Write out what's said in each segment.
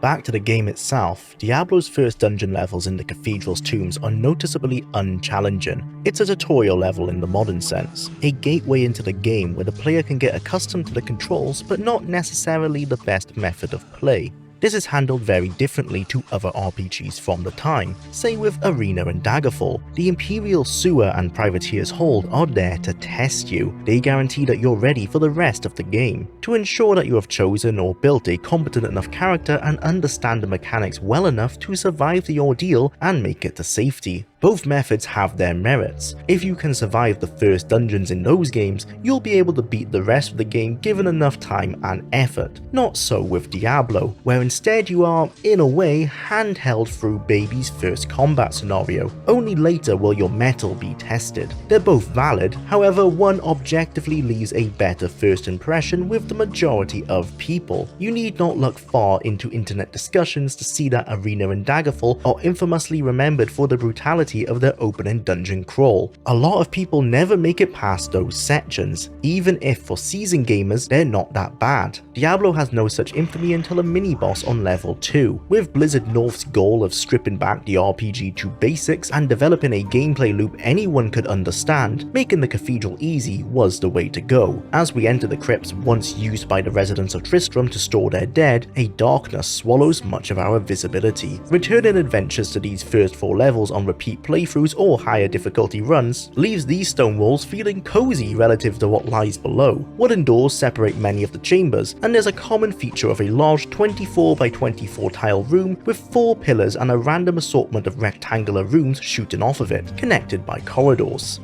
back to the game itself, Diablo's first dungeon levels in the cathedral's tombs are noticeably unchallenging. It's a tutorial level in the modern sense, a gateway into the game where the player can get accustomed to the controls but not necessarily the best method of play. This is handled very differently to other RPGs from the time, say with Arena and Daggerfall. The Imperial Sewer and Privateer's Hold are there to test you. They guarantee that you're ready for the rest of the game, to ensure that you have chosen or built a competent enough character and understand the mechanics well enough to survive the ordeal and make it to safety. Both methods have their merits. If you can survive the first dungeons in those games, you'll be able to beat the rest of the game given enough time and effort. Not so with Diablo, where instead you are, in a way, handheld through baby's first combat scenario. Only later will your mettle be tested. They're both valid, however one objectively leaves a better first impression with the majority of people. You need not look far into internet discussions to see that Arena and Daggerfall are infamously remembered for the brutality of their opening dungeon crawl. A lot of people never make it past those sections, even if for seasoned gamers they're not that bad. Diablo has no such infamy until a mini-boss on level 2, with Blizzard North's goal of stripping back the RPG to basics and developing a gameplay loop anyone could understand. Making the cathedral easy was the way to go. As we enter the crypts once used by the residents of Tristram to store their dead, a darkness swallows much of our visibility. Returning adventures to these first 4 levels on repeat playthroughs or higher difficulty runs leaves these stone walls feeling cozy relative to what lies below. Wooden doors separate many of the chambers, and there's a common feature of a large 24 by 24 tile room with 4 pillars and a random assortment of rectangular rooms shooting off of it, connected by corridors.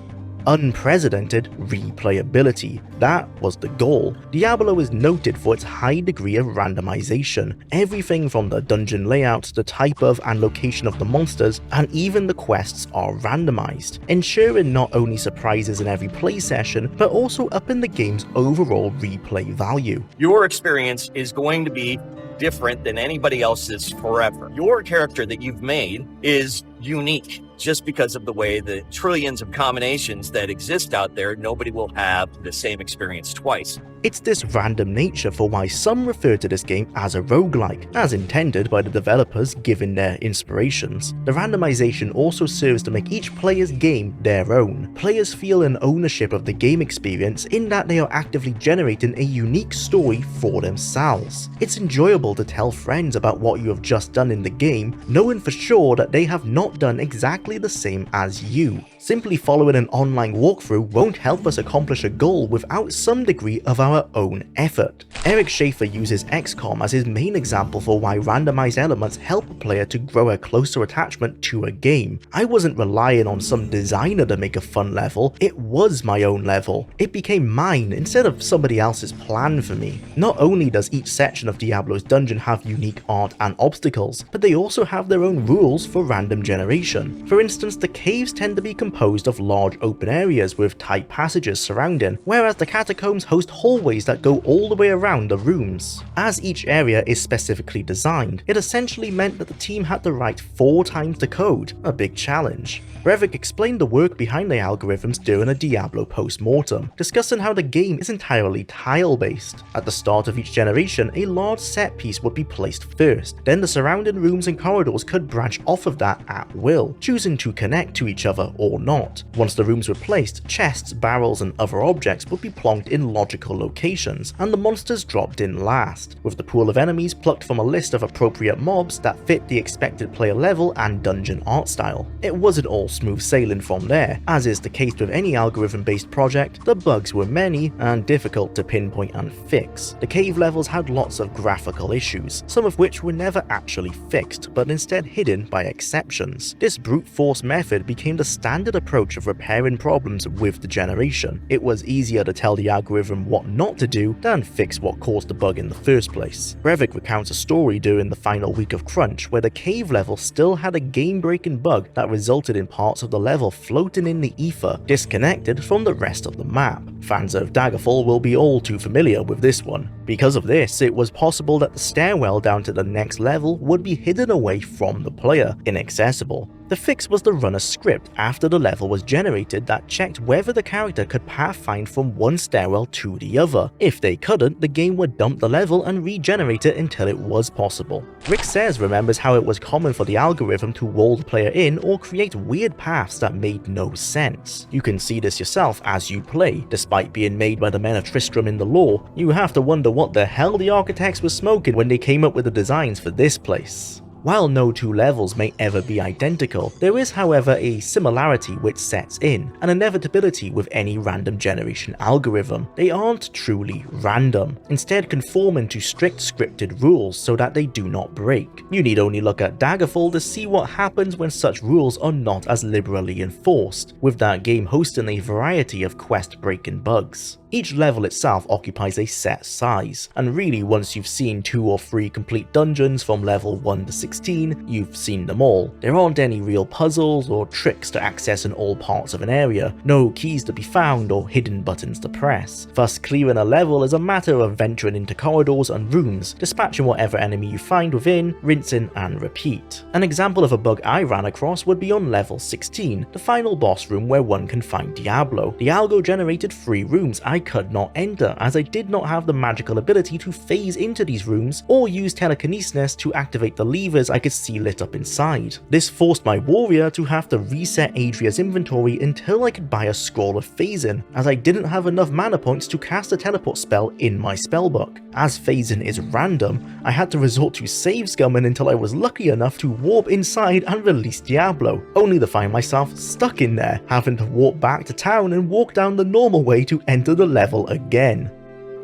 Unprecedented replayability. That was the goal. Diablo is noted for its high degree of randomization. Everything from the dungeon layout, the type of and location of the monsters, and even the quests are randomized, ensuring not only surprises in every play session, but also upping the game's overall replay value. Your experience is going to be different than anybody else's forever. Your character that you've made is unique. Just because of the way the trillions of combinations that exist out there, nobody will have the same experience twice. It's this random nature for why some refer to this game as a roguelike, as intended by the developers given their inspirations. The randomization also serves to make each player's game their own. Players feel an ownership of the game experience in that they are actively generating a unique story for themselves. It's enjoyable to tell friends about what you have just done in the game, knowing for sure that they have not done exactly the same as you. Simply following an online walkthrough won't help us accomplish a goal without some degree of our own effort. Eric Schaefer uses XCOM as his main example for why randomized elements help a player to grow a closer attachment to a game. I wasn't relying on some designer to make a fun level, it was my own level. It became mine instead of somebody else's plan for me. Not only does each section of Diablo's dungeon have unique art and obstacles, but they also have their own rules for random generation. For instance, the caves tend to be composed of large open areas with tight passages surrounding, whereas the catacombs host hallways that go all the way around the rooms. As each area is specifically designed, it essentially meant that the team had to write 4 times the code, a big challenge. Brevik explained the work behind the algorithms during a Diablo post-mortem, discussing how the game is entirely tile-based. At the start of each generation, a large set piece would be placed first, then the surrounding rooms and corridors could branch off of that at will, choosing to connect to each other or not. Once the rooms were placed, chests, barrels and other objects would be plonked in logical locations, and the monsters dropped in last, with the pool of enemies plucked from a list of appropriate mobs that fit the expected player level and dungeon art style. It wasn't all smooth sailing from there. As is the case with any algorithm-based project, the bugs were many and difficult to pinpoint and fix. The cave levels had lots of graphical issues, some of which were never actually fixed, but instead hidden by exceptions. This brute force method became the standard approach of repairing problems with the generation. It was easier to tell the algorithm what not to do than fix what caused the bug in the first place. Brevik recounts a story during the final week of crunch where the cave level still had a game-breaking bug that resulted in parts of the level floating in the ether, disconnected from the rest of the map. Fans of Daggerfall will be all too familiar with this one. Because of this, it was possible that the stairwell down to the next level would be hidden away from the player, inaccessible. The fix was to run a script after the level was generated that checked whether the character could pathfind from one stairwell to the other. If they couldn't, the game would dump the level and regenerate it until it was possible. Rick Sayers remembers how it was common for the algorithm to wall the player in or create weird paths that made no sense. You can see this yourself as you play. Despite being made by the men of Tristram in the lore, you have to wonder what the hell the architects were smoking when they came up with the designs for this place. While no two levels may ever be identical, there is however a similarity which sets in, an inevitability with any random generation algorithm. They aren't truly random, instead conforming to strict scripted rules so that they do not break. You need only look at Daggerfall to see what happens when such rules are not as liberally enforced, with that game hosting a variety of quest-breaking bugs. Each level itself occupies a set size, and really once you've seen 2 or 3 complete dungeons from level 1 to 16, you've seen them all. There aren't any real puzzles or tricks to access in all parts of an area, no keys to be found or hidden buttons to press. Thus clearing a level is a matter of venturing into corridors and rooms, dispatching whatever enemy you find within, rinsing and repeat. An example of a bug I ran across would be on level 16, the final boss room where one can find Diablo. The algo generated 3 rooms I could not enter as I did not have the magical ability to phase into these rooms or use telekinesis to activate the levers I could see lit up inside. This forced my warrior to have to reset Adria's inventory until I could buy a scroll of phasing, as I didn't have enough mana points to cast a teleport spell in my spellbook. As phasing is random, I had to resort to save scumming until I was lucky enough to warp inside and release Diablo, only to find myself stuck in there, having to walk back to town and walk down the normal way to enter the level again.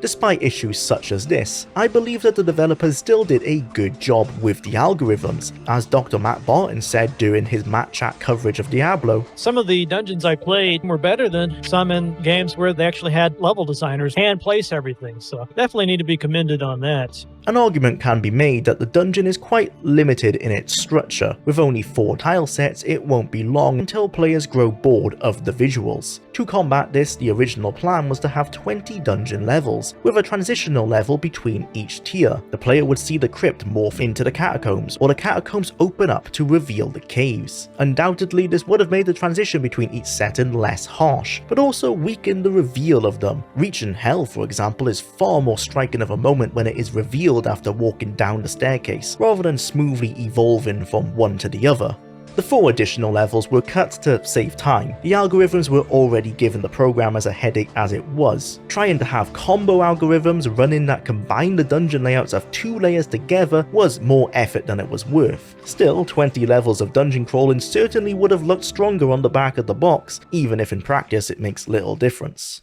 Despite issues such as this, I believe that the developers still did a good job with the algorithms, as Dr. Matt Barton said during his Matt Chat coverage of Diablo. Some of the dungeons I played were better than some in games where they actually had level designers hand place everything, so definitely need to be commended on that. An argument can be made that the dungeon is quite limited in its structure. With only 4 tile sets, it won't be long until players grow bored of the visuals. To combat this, the original plan was to have 20 dungeon levels, with a transitional level between each tier. The player would see the crypt morph into the catacombs, or the catacombs open up to reveal the caves. Undoubtedly, this would have made the transition between each setting less harsh, but also weakened the reveal of them. Reaching Hell, for example, is far more striking of a moment when it is revealed after walking down the staircase, rather than smoothly evolving from one to the other. The 4 additional levels were cut to save time. The algorithms were already giving the programmers a headache as it was. Trying to have combo algorithms running that combined the dungeon layouts of 2 layers together was more effort than it was worth. Still, 20 levels of dungeon crawling certainly would have looked stronger on the back of the box, even if in practice it makes little difference.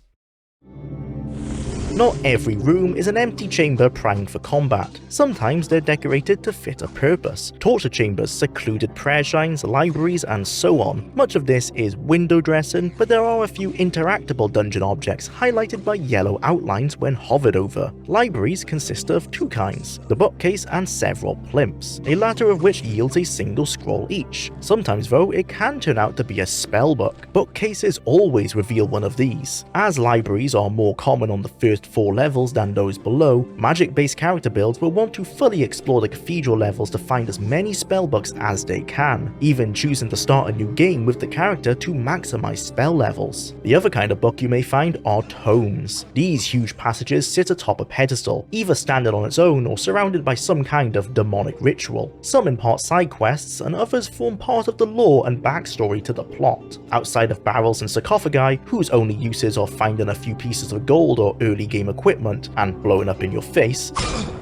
Not every room is an empty chamber primed for combat. Sometimes they're decorated to fit a purpose. Torture chambers, secluded prayer shrines, libraries, and so on. Much of this is window dressing, but there are a few interactable dungeon objects highlighted by yellow outlines when hovered over. Libraries consist of 2 kinds, the bookcase and several plimps, a latter of which yields a single scroll each. Sometimes though, it can turn out to be a spellbook. Bookcases always reveal one of these. As libraries are more common on the first 4 levels than those below, magic-based character builds will want to fully explore the cathedral levels to find as many spellbooks as they can, even choosing to start a new game with the character to maximize spell levels. The other kind of book you may find are tomes. These huge passages sit atop a pedestal, either standing on its own or surrounded by some kind of demonic ritual. Some impart side quests and others form part of the lore and backstory to the plot. Outside of barrels and sarcophagi, whose only uses are finding a few pieces of gold or early game equipment and blowing up in your face,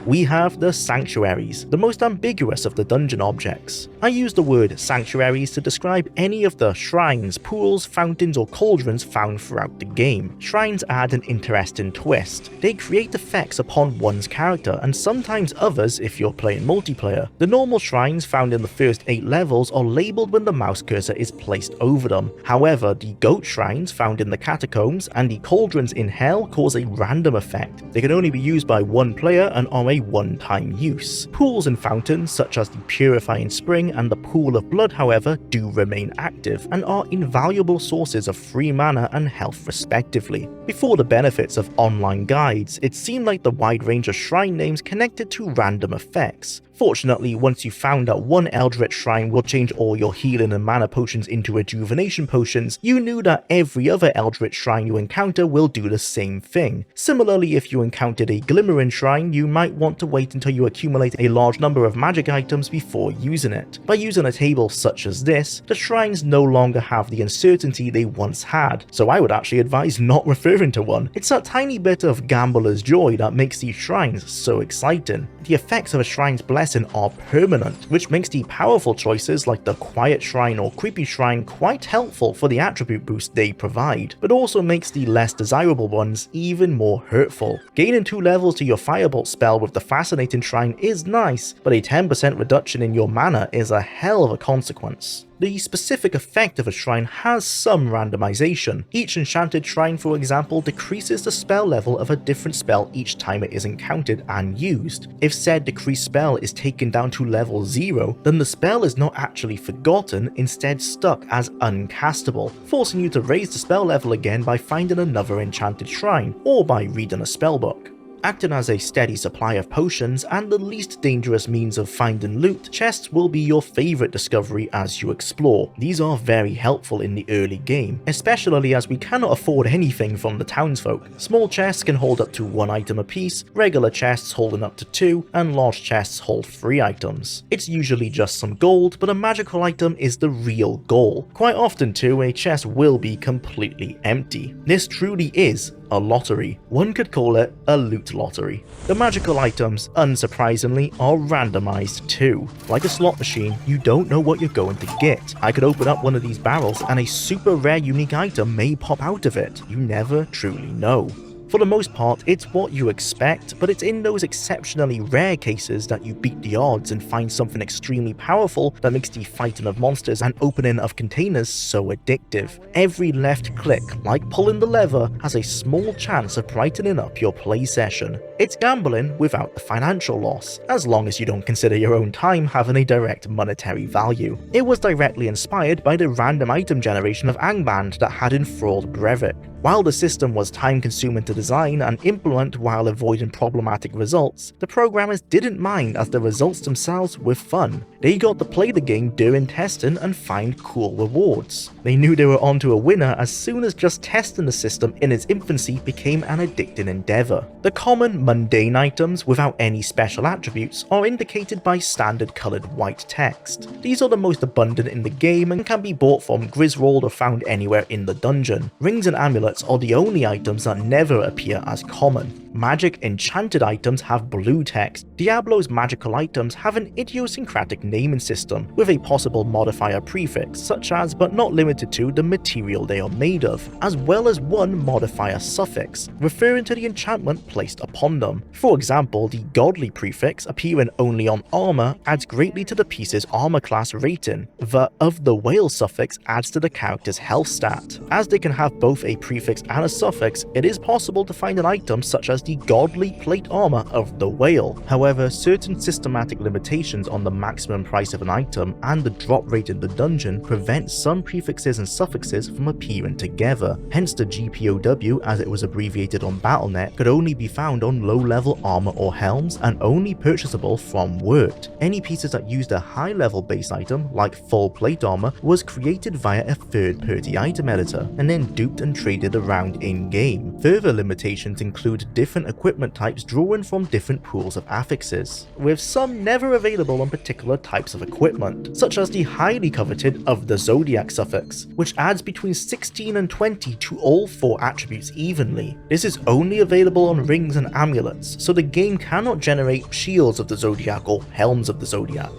we have the sanctuaries, the most ambiguous of the dungeon objects. I use the word sanctuaries to describe any of the shrines, pools, fountains, or cauldrons found throughout the game. Shrines add an interesting twist. They create effects upon one's character, and sometimes others if you're playing multiplayer. The normal shrines found in the first 8 levels are labeled when the mouse cursor is placed over them. However, the goat shrines found in the catacombs and the cauldrons in hell cause a random effect. They can only be used by one player and are a one-time use. Pools and fountains such as the Purifying Spring and the Pool of Blood, however, do remain active and are invaluable sources of free mana and health respectively. Before the benefits of online guides, it seemed like the wide range of shrine names connected to random effects. Unfortunately, once you found that one Eldritch Shrine will change all your healing and mana potions into rejuvenation potions, you knew that every other Eldritch Shrine you encounter will do the same thing. Similarly, if you encountered a Glimmering Shrine, you might want to wait until you accumulate a large number of magic items before using it. By using a table such as this, the shrines no longer have the uncertainty they once had, so I would actually advise not referring to one. It's that tiny bit of gambler's joy that makes these shrines so exciting. The effects of a shrine's blessing are permanent, which makes the powerful choices like the Quiet Shrine or Creepy Shrine quite helpful for the attribute boost they provide, but also makes the less desirable ones even more hurtful. Gaining 2 levels to your Firebolt spell with the Fascinating Shrine is nice, but a 10% reduction in your mana is a hell of a consequence. The specific effect of a shrine has some randomization. Each enchanted shrine, for example, decreases the spell level of a different spell each time it is encountered and used. If said decreased spell is taken down to level 0, then the spell is not actually forgotten, instead stuck as uncastable, forcing you to raise the spell level again by finding another enchanted shrine, or by reading a spellbook. Acting as a steady supply of potions and the least dangerous means of finding loot, chests will be your favourite discovery as you explore. These are very helpful in the early game, especially as we cannot afford anything from the townsfolk. Small chests can hold up to 1 item apiece, regular chests holding up to 2, and large chests hold 3 items. It's usually just some gold, but a magical item is the real goal. Quite often too, a chest will be completely empty. This truly is a lottery. One could call it a loot lottery. The magical items, unsurprisingly, are randomized too. Like a slot machine, you don't know what you're going to get. I could open up one of these barrels and a super rare unique item may pop out of it. You never truly know. For the most part, it's what you expect, but it's in those exceptionally rare cases that you beat the odds and find something extremely powerful that makes the fighting of monsters and opening of containers so addictive. Every left click, like pulling the lever, has a small chance of brightening up your play session. It's gambling without the financial loss, as long as you don't consider your own time having a direct monetary value. It was directly inspired by the random item generation of Angband that had enthralled Brevik. While the system was time-consuming to design and implement while avoiding problematic results, the programmers didn't mind as the results themselves were fun. They got to play the game during testing and find cool rewards. They knew they were onto a winner as soon as just testing the system in its infancy became an addicting endeavor. The common mundane items without any special attributes are indicated by standard colored white text. These are the most abundant in the game and can be bought from Griswold or found anywhere in the dungeon. Rings and amulets are the only items that never appear as common. Magic enchanted items have blue text. Diablo's magical items have an idiosyncratic naming system with a possible modifier prefix, such as but not limited to the material they are made of, as well as one modifier suffix, referring to the enchantment placed upon them. For example, the godly prefix, appearing only on armor, adds greatly to the piece's armor class rating. The of the whale suffix adds to the character's health stat. As they can have both a prefix and a suffix, it is possible to find an item such as the godly plate armor of the whale. However, certain systematic limitations on the maximum price of an item and the drop rate in the dungeon prevent some prefixes and suffixes from appearing together. Hence the GPOW, as it was abbreviated on Battle.net, could only be found on low-level armor or helms and only purchasable from Word. Any pieces that used a high-level base item, like full plate armor, was created via a third-party item editor and then duped and traded around in-game. Further limitations include different equipment types drawn from different pools of affixes, with some never available on particular types of equipment, such as the highly coveted of the Zodiac suffix, which adds between 16 and 20 to all 4 attributes evenly. This is only available on rings and amulets, so the game cannot generate shields of the Zodiac or helms of the Zodiac.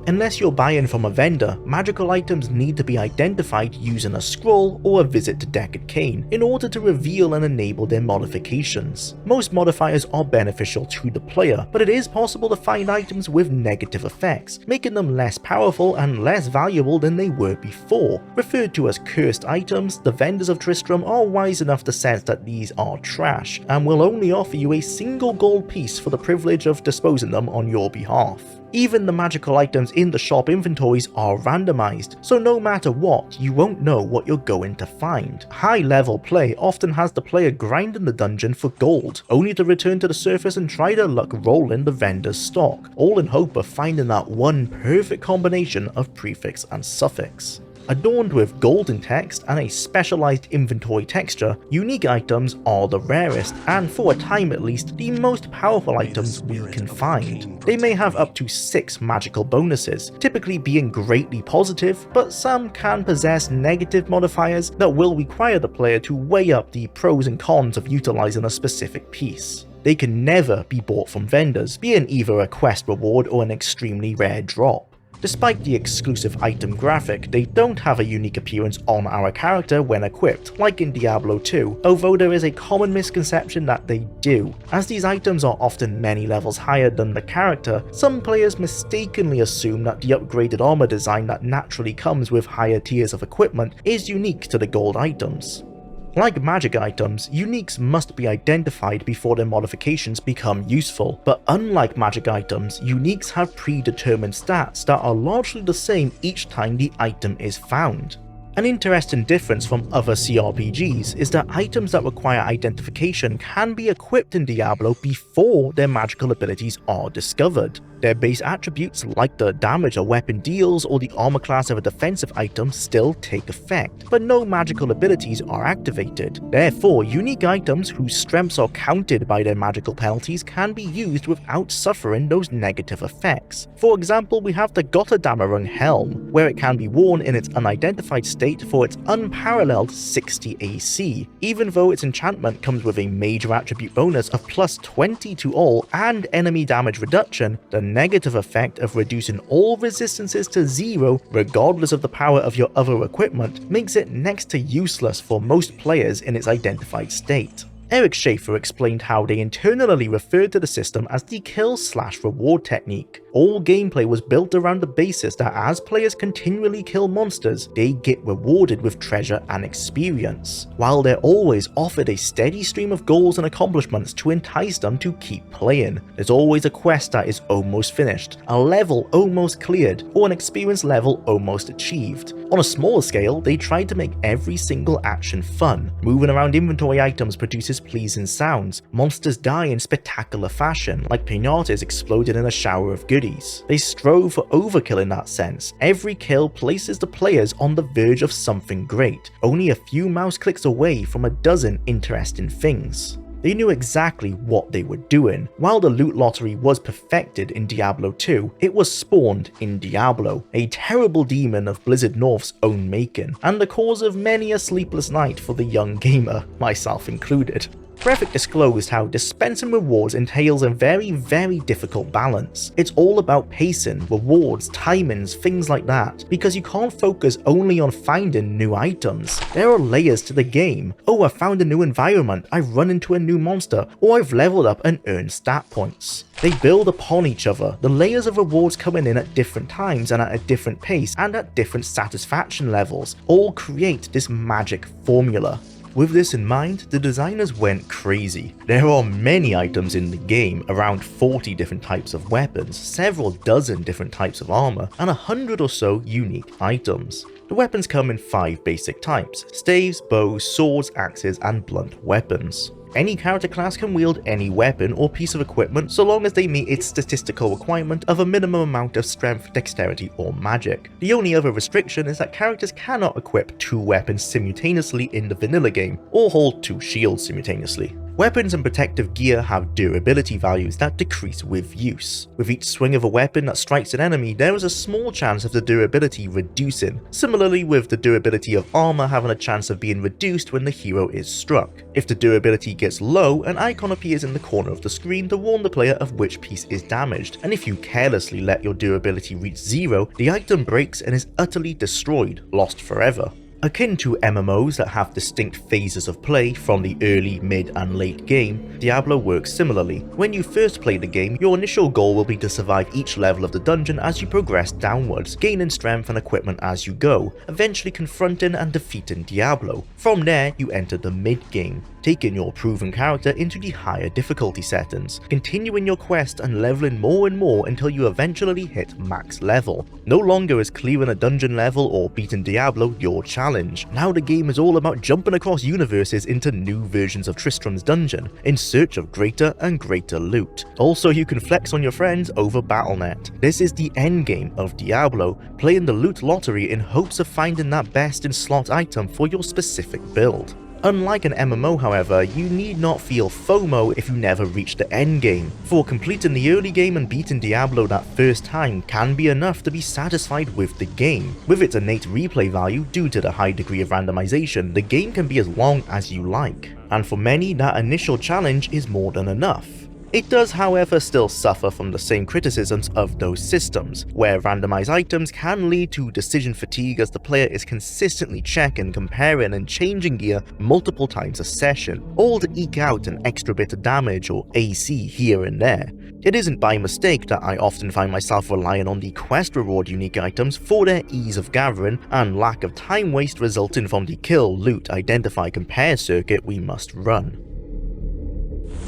Unless you're buying from a vendor, magical items need to be identified using a scroll or a visit to Deckard Cain in order to reveal and enable their modifications. Most modifiers are beneficial to the player, but it is possible to find items with negative effects, making them less powerful and less valuable than they were before. Referred to as cursed items, the vendors of Tristram are wise enough to sense that these are trash, and will only offer you a single gold piece for the privilege of disposing them on your behalf. Even the magical items in the shop inventories are randomized, so no matter what, you won't know what you're going to find. High level play often has the player grind in the dungeon for gold, only to return to the surface and try their luck rolling the vendor's stock, all in hope of finding that one perfect combination of prefix and suffix. Adorned with golden text and a specialized inventory texture, unique items are the rarest, and for a time at least, the most powerful items we can find. They may have up to 6 magical bonuses, typically being greatly positive, but some can possess negative modifiers that will require the player to weigh up the pros and cons of utilizing a specific piece. They can never be bought from vendors, being either a quest reward or an extremely rare drop. Despite the exclusive item graphic, they don't have a unique appearance on our character when equipped, like in Diablo 2, although there is a common misconception that they do. As these items are often many levels higher than the character, some players mistakenly assume that the upgraded armor design that naturally comes with higher tiers of equipment is unique to the gold items. Like magic items, uniques must be identified before their modifications become useful, but unlike magic items, uniques have predetermined stats that are largely the same each time the item is found. An interesting difference from other CRPGs is that items that require identification can be equipped in Diablo before their magical abilities are discovered. Their base attributes like the damage a weapon deals or the armor class of a defensive item still take effect, but no magical abilities are activated. Therefore, unique items whose strengths are counted by their magical penalties can be used without suffering those negative effects. For example, we have the Gotterdammerung Helm, where it can be worn in its unidentified state for its unparalleled 60 AC, even though its enchantment comes with a major attribute bonus of plus 20 to all and enemy damage reduction. The negative effect of reducing all resistances to 0 regardless of the power of your other equipment makes it next to useless for most players in its identified state. Eric Schaefer explained how they internally referred to the system as the kill/reward technique. All gameplay was built around the basis that as players continually kill monsters, they get rewarded with treasure and experience, while they're always offered a steady stream of goals and accomplishments to entice them to keep playing. There's always a quest that is almost finished, a level almost cleared, or an experience level almost achieved. On a smaller scale, they tried to make every single action fun. Moving around inventory items produces pleasing sounds, monsters die in spectacular fashion, like pinatas exploded in a shower of goodies. They strove for overkill in that sense. Every kill places the players on the verge of something great, only a few mouse clicks away from a dozen interesting things. They knew exactly what they were doing. While the loot lottery was perfected in Diablo 2, it was spawned in Diablo, a terrible demon of Blizzard North's own making, and the cause of many a sleepless night for the young gamer, myself included. Graphic disclosed how dispensing rewards entails a very difficult balance. It's all about pacing, rewards, timings, things like that, because you can't focus only on finding new items. There are layers to the game. Oh, I found a new environment, I've run into a new monster, or I've leveled up and earned stat points. They build upon each other, the layers of rewards coming in at different times and at a different pace and at different satisfaction levels, all create this magic formula. With this in mind, the designers went crazy. There are many items in the game, around 40 different types of weapons, several dozen different types of armor, and 100 or so unique items. The weapons come in 5 basic types: staves, bows, swords, axes, and blunt weapons. Any character class can wield any weapon or piece of equipment so long as they meet its statistical requirement of a minimum amount of strength, dexterity, or magic. The only other restriction is that characters cannot equip 2 weapons simultaneously in the vanilla game, or hold 2 shields simultaneously. Weapons and protective gear have durability values that decrease with use. With each swing of a weapon that strikes an enemy, there is a small chance of the durability reducing, similarly with the durability of armor having a chance of being reduced when the hero is struck. If the durability gets low, an icon appears in the corner of the screen to warn the player of which piece is damaged, and if you carelessly let your durability reach 0, the item breaks and is utterly destroyed, lost forever. Akin to MMOs that have distinct phases of play from the early, mid and late game, Diablo works similarly. When you first play the game, your initial goal will be to survive each level of the dungeon as you progress downwards, gaining strength and equipment as you go, eventually confronting and defeating Diablo. From there, you enter the mid game, taking your proven character into the higher difficulty settings, continuing your quest and leveling more and more until you eventually hit max level. No longer is clearing a dungeon level or beating Diablo your challenge. Now the game is all about jumping across universes into new versions of Tristram's dungeon, in search of greater and greater loot. Also, you can flex on your friends over Battle.net. This is the endgame of Diablo, playing the loot lottery in hopes of finding that best in slot item for your specific build. Unlike an MMO, however, you need not feel FOMO if you never reach the endgame, for completing the early game and beating Diablo that first time can be enough to be satisfied with the game. With its innate replay value due to the high degree of randomization, the game can be as long as you like, and for many that initial challenge is more than enough. It does, however, still suffer from the same criticisms of those systems, where randomized items can lead to decision fatigue as the player is consistently checking, comparing and changing gear multiple times a session, all to eke out an extra bit of damage or AC here and there. It isn't by mistake that I often find myself relying on the quest reward unique items for their ease of gathering and lack of time waste resulting from the kill, loot, identify, compare circuit we must run.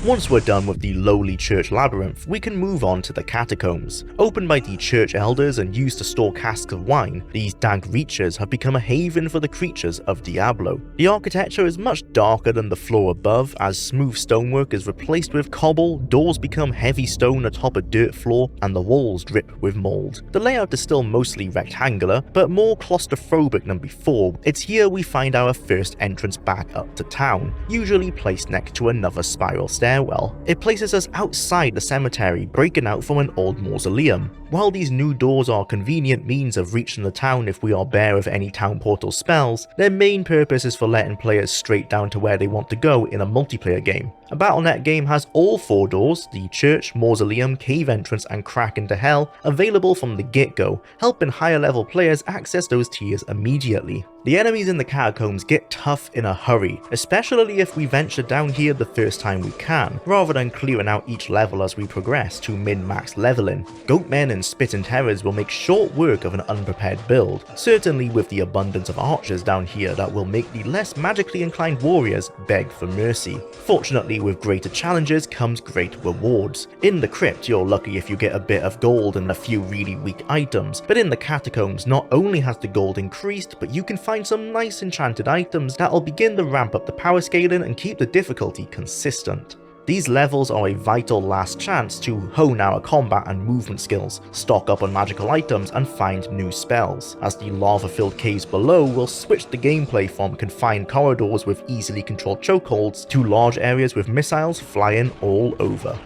Once we're done with the lowly church labyrinth, we can move on to the Catacombs. Opened by the church elders and used to store casks of wine, these dank reaches have become a haven for the creatures of Diablo. The architecture is much darker than the floor above, as smooth stonework is replaced with cobble, doors become heavy stone atop a dirt floor, and the walls drip with mold. The layout is still mostly rectangular, but more claustrophobic than before. It's here we find our first entrance back up to town, usually placed next to another spiral stairwell. It places us outside the cemetery, breaking out from an old mausoleum. While these new doors are convenient means of reaching the town if we are bare of any town portal spells, their main purpose is for letting players straight down to where they want to go in a multiplayer game. A Battle.net game has all 4 doors, the church, mausoleum, cave entrance and crack into hell, available from the get-go, helping higher level players access those tiers immediately. The enemies in the Catacombs get tough in a hurry, especially if we venture down here the first time we can, rather than clearing out each level as we progress to min-max leveling. Goatmen and spitting terrors will make short work of an unprepared build, certainly with the abundance of archers down here that will make the less magically inclined warriors beg for mercy. Fortunately, with greater challenges comes great rewards. In the crypt, you're lucky if you get a bit of gold and a few really weak items, but in the Catacombs, not only has the gold increased, but you can find some nice enchanted items that'll begin to ramp up the power scaling and keep the difficulty consistent. These levels are a vital last chance to hone our combat and movement skills, stock up on magical items and find new spells, as the lava-filled caves below will switch the gameplay from confined corridors with easily controlled chokeholds to large areas with missiles flying all over.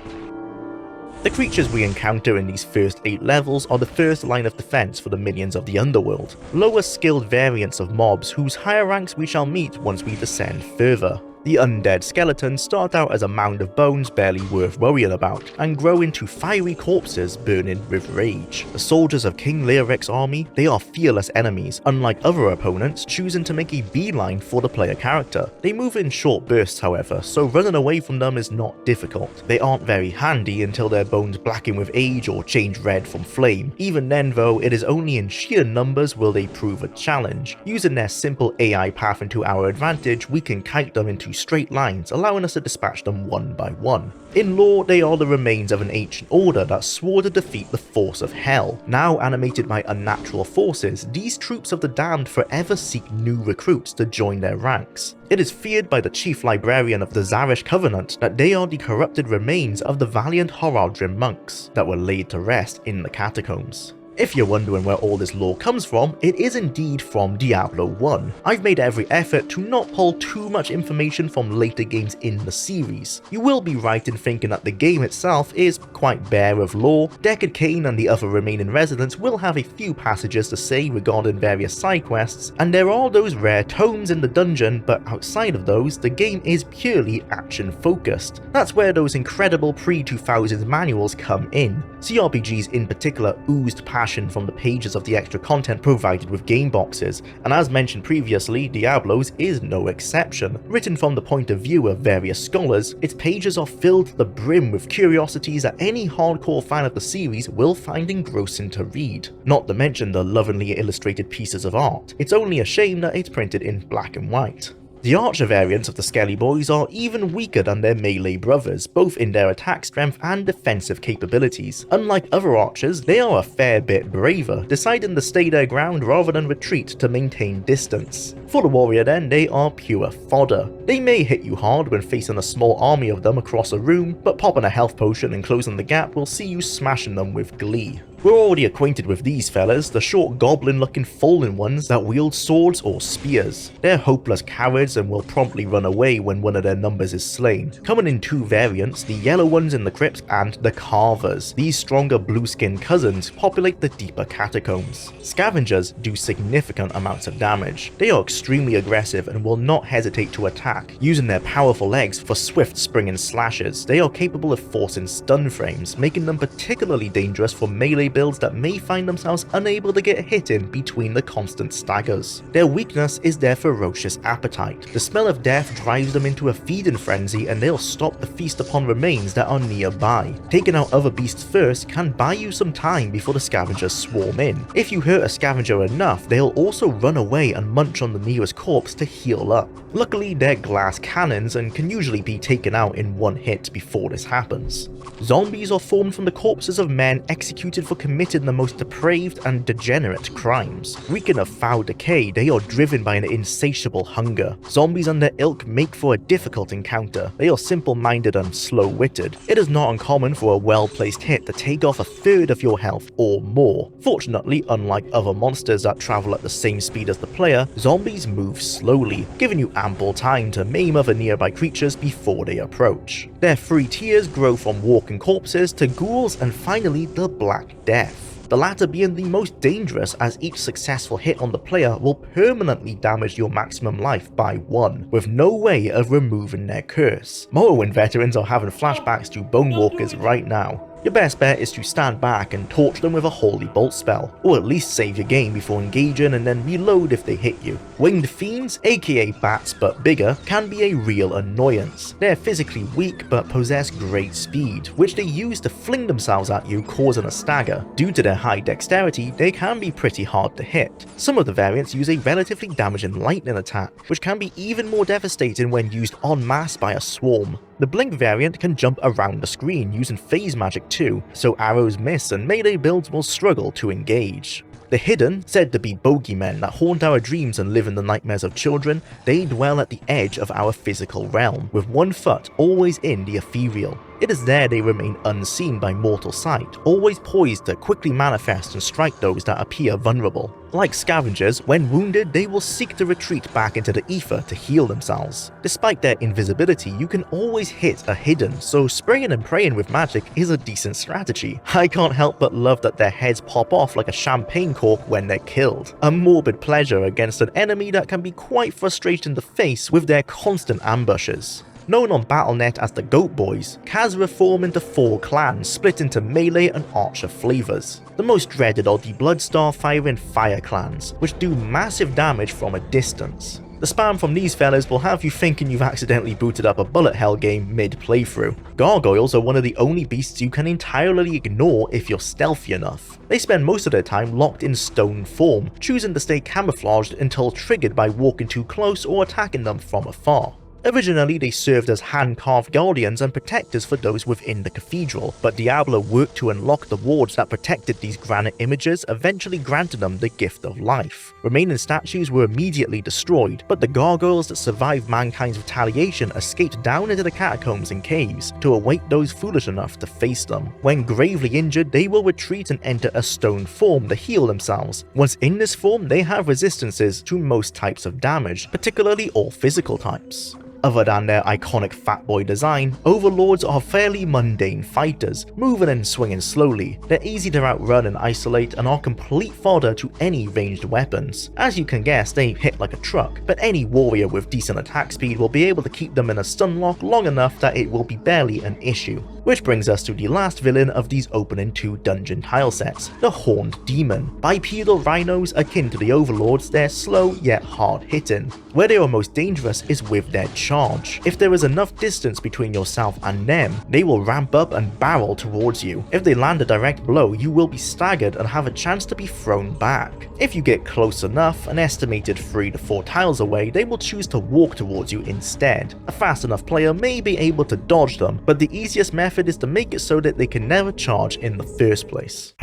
The creatures we encounter in these first 8 levels are the first line of defense for the minions of the underworld, lower skilled variants of mobs whose higher ranks we shall meet once we descend further. The undead skeletons start out as a mound of bones barely worth worrying about, and grow into fiery corpses burning with rage. The soldiers of King Leoric's army, they are fearless enemies, unlike other opponents choosing to make a beeline for the player character. They move in short bursts however, so running away from them is not difficult. They aren't very handy until their bones blacken with age or change red from flame. Even then though, it is only in sheer numbers will they prove a challenge. Using their simple AI path into our advantage, we can kite them into straight lines, allowing us to dispatch them one by one. In lore, they are the remains of an ancient order that swore to defeat the force of hell. Now animated by unnatural forces, these troops of the damned forever seek new recruits to join their ranks. It is feared by the chief librarian of the Zarish Covenant that they are the corrupted remains of the valiant Horadrim monks that were laid to rest in the Catacombs. If you're wondering where all this lore comes from, it is indeed from Diablo 1. I've made every effort to not pull too much information from later games in the series. You will be right in thinking that the game itself is quite bare of lore. Deckard Cain and the other remaining residents will have a few passages to say regarding various side quests, and there are those rare tomes in the dungeon, but outside of those, the game is purely action focused. That's where those incredible pre-2000s manuals come in. CRPGs in particular oozed past passion from the pages of the extra content provided with game boxes, and as mentioned previously, Diablo's is no exception. Written from the point of view of various scholars, its pages are filled to the brim with curiosities that any hardcore fan of the series will find engrossing to read. Not to mention the lovingly illustrated pieces of art. It's only a shame that it's printed in black and white. The archer variants of the Skelly Boys are even weaker than their melee brothers, both in their attack strength and defensive capabilities. Unlike other archers, they are a fair bit braver, deciding to stay their ground rather than retreat to maintain distance. For the warrior then, they are pure fodder. They may hit you hard when facing a small army of them across a room, but popping a health potion and closing the gap will see you smashing them with glee. We're already acquainted with these fellas, the short goblin-looking fallen ones that wield swords or spears. They're hopeless cowards and will promptly run away when one of their numbers is slain. Coming in two variants, the yellow ones in the crypts and the carvers. These stronger blue-skinned cousins populate the deeper catacombs. Scavengers do significant amounts of damage. They are extremely aggressive and will not hesitate to attack, using their powerful legs for swift springing slashes. They are capable of forcing stun frames, making them particularly dangerous for melee builds that may find themselves unable to get hit in between the constant staggers. Their weakness is their ferocious appetite. The smell of death drives them into a feeding frenzy and they'll stop the feast upon remains that are nearby. Taking out other beasts first can buy you some time before the scavengers swarm in. If you hurt a scavenger enough, they'll also run away and munch on the nearest corpse to heal up. Luckily, they're glass cannons and can usually be taken out in one hit before this happens. Zombies are formed from the corpses of men executed for committing the most depraved and degenerate crimes. Reeking of foul decay, they are driven by an insatiable hunger. Zombies and their ilk make for a difficult encounter. They are simple-minded and slow-witted. It is not uncommon for a well-placed hit to take off a third of your health or more. Fortunately, unlike other monsters that travel at the same speed as the player, zombies move slowly, giving you ample time to maim other nearby creatures before they approach. Their three tiers grow from walking corpses to ghouls and finally the Black Death. The latter being the most dangerous, as each successful hit on the player will permanently damage your maximum life by 1, with no way of removing their curse. Morrowind veterans are having flashbacks to Bone Walkers right now. Your best bet is to stand back and torch them with a Holy Bolt spell, or at least save your game before engaging and then reload if they hit you. Winged Fiends, aka bats but bigger, can be a real annoyance. They're physically weak but possess great speed, which they use to fling themselves at you, causing a stagger. Due to their high dexterity, they can be pretty hard to hit. Some of the variants use a relatively damaging lightning attack, which can be even more devastating when used en masse by a swarm. The Blink variant can jump around the screen using phase magic too, so arrows miss and melee builds will struggle to engage. The Hidden, said to be bogeymen that haunt our dreams and live in the nightmares of children, they dwell at the edge of our physical realm, with one foot always in the ethereal. It is there they remain unseen by mortal sight, always poised to quickly manifest and strike those that appear vulnerable. Like scavengers, when wounded they will seek to retreat back into the ether to heal themselves. Despite their invisibility, you can always hit a Hidden, so spraying and praying with magic is a decent strategy. I can't help but love that their heads pop off like a champagne cork when they're killed. A morbid pleasure against an enemy that can be quite frustrating to face with their constant ambushes. Known on Battle.net as the Goat Boys, Khazra form into 4 clans split into melee and archer flavors. The most dreaded are the Bloodstar Fire and Fire clans, which do massive damage from a distance. The spam from these fellas will have you thinking you've accidentally booted up a bullet hell game mid-playthrough. Gargoyles are one of the only beasts you can entirely ignore if you're stealthy enough. They spend most of their time locked in stone form, choosing to stay camouflaged until triggered by walking too close or attacking them from afar. Originally, they served as hand-carved guardians and protectors for those within the cathedral, but Diablo worked to unlock the wards that protected these granite images, eventually granting them the gift of life. Remaining statues were immediately destroyed, but the gargoyles that survived mankind's retaliation escaped down into the catacombs and caves to await those foolish enough to face them. When gravely injured, they will retreat and enter a stone form to heal themselves. Once in this form, they have resistances to most types of damage, particularly all physical types. Other than their iconic fat boy design, overlords are fairly mundane fighters, moving and swinging slowly. They're easy to outrun and isolate and are complete fodder to any ranged weapons. As you can guess, they hit like a truck, but any warrior with decent attack speed will be able to keep them in a stun lock long enough that it will be barely an issue. Which brings us to the last villain of these opening 2 dungeon tile sets, the Horned Demon. Bipedal rhinos akin to the overlords, they're slow yet hard hitting. Where they are most dangerous is with their charge. If there is enough distance between yourself and them, they will ramp up and barrel towards you. If they land a direct blow, you will be staggered and have a chance to be thrown back. If you get close enough, an estimated 3 to 4 tiles away, they will choose to walk towards you instead. A fast enough player may be able to dodge them, but the easiest method is to make it so that they can never charge in the first place.